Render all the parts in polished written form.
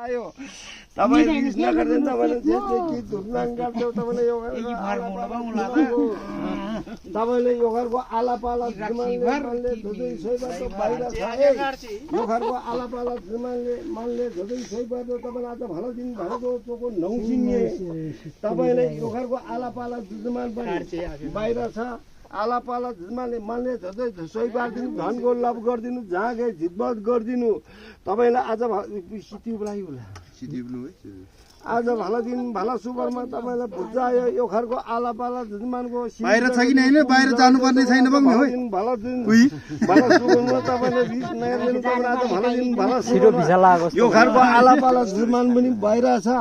चढायो तपाईले रिस नगर्दैन तपाईले जे के धुर्नाङ गर्छौ तपाईले यो तपाईले यो घरको आलापाला जिमानले धुदै सैबाट बाहिर खाए यो घरको आलापाला जिमानले धुदै सैबाट तपाईले आज भलो दिन भनेको चोको नौसिङे तपाईले यो घरको आलापाला जिमान पनि बाहिर छ आलापाला जिमानले धुदै सै पार्दिनु धनको लभ गरिदिनु जहाँ गए जितबत गरिदिनु तपाईलाई आज आज भलो दिन भलो सुबरमा तपाईलाई बुझायो यो घरको आलापाला जिमानको बाहिर छ कि हैन बाहिर जानु पर्ने छैन बग्ने हो भलो दिन भलो सुबरमा तपाईले रिस नगर्दिनु तपाईलाई आज भलो दिन भलो छिटो भिसा लागोस् यो घरको आलापाला जिमान पनि बाहिर छ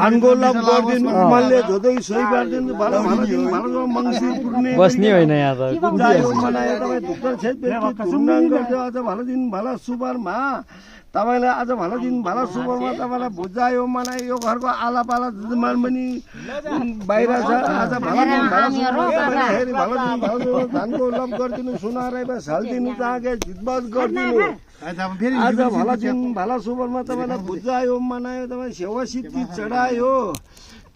धनको लभ गरिदिनु मनले धुदै सही पार्दिनु भलो दिन भलो मंगसी पुर्ने बस्ने होइन यहाँ त बुझायो मनायो तपाई ढुक्कर छेद धुर्नाङ गर्दै आज भलो दिन भलो सुबरमा तपाईलाई आज भलो दिन भलो सुबरमा तपाईलाई बुझायो मनायो यो घरको आलापाला जिमान पनि बाहिर छ आज भलो दिन भलो सुबरमा हेरि भलो दिन भलो धनको लभ गरिदिनु सुनारेबा साल्दिनु जागे जितबत गरिदिनु आज भलो दिन भलो सुबरमा तपाईलाई बुझायो मनायो तपाई सेवा सिद्धि चढायो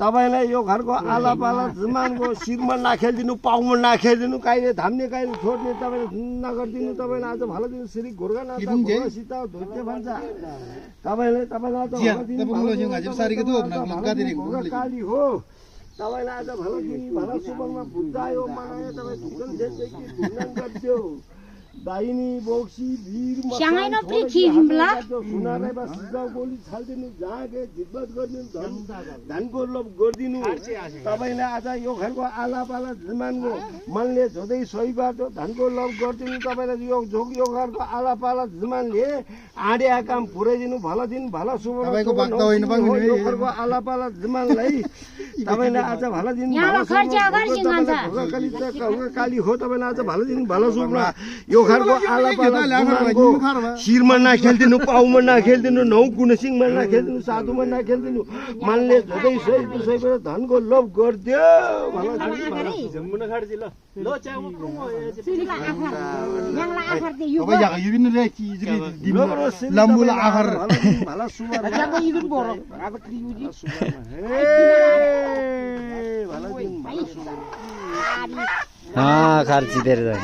तपाईलाई यो घरको आलापाला जिमानको शिरमा नाखेल्दिनु पाउमा नाखेल्दिनु काइले धाम्ने काइले छोड्ने तपाईले नगर्दिनु तपाईलाई आज भलो दिन श्री गोर्खानाथ सीता धोते भन्छ तपाईलाई आज काली हो तपाईलाई आज भलो दिन भलो सुबनमा बुझायो मनायो तपाई ढुक्कन जेतै कि धुर्नाङ गर्छौ दाहिनी बोक्सी वीर सँगैन पृथ्वी हिमला सुनारेबा सिधा गोली छाल्दिनु जागे जितबत गर्दिनु धनको लोभ गर्दिनु तपाईले आज यो घरको आलापाला जिमानको मनले झोदै सहीबाट धनको लोभ गर्दिनु तपाईले यो घरको आलापाला जिमानले आड्या काम पुर्याइदिनु भलो दिन भलो सुबह तपाईको भक्त होइन बग्ने यो घरको आलापाला जिमानलाई तपाईले आज भलो दिन काली हो तपाईले आज भलो दिन भलो सुबह यो घरको आलापाला जिमानको शिरमा नखेल्दिनु पाउमा नखेल्दिनु नौ गुणसिंहमा नखेल्दिनु साधुमा नखेल्दिनु मनले झोदै सहीबाट धनको लोभ गर्दियो भलो जम्मुना खाड्दी ल लम्बुला आखर भलो सुबह हाँ खर्ची तेरे जाए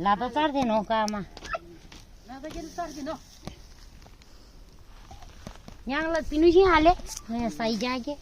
लातो चढ्दैन हो कामा यहाँ पिनुसी हाले सही जाके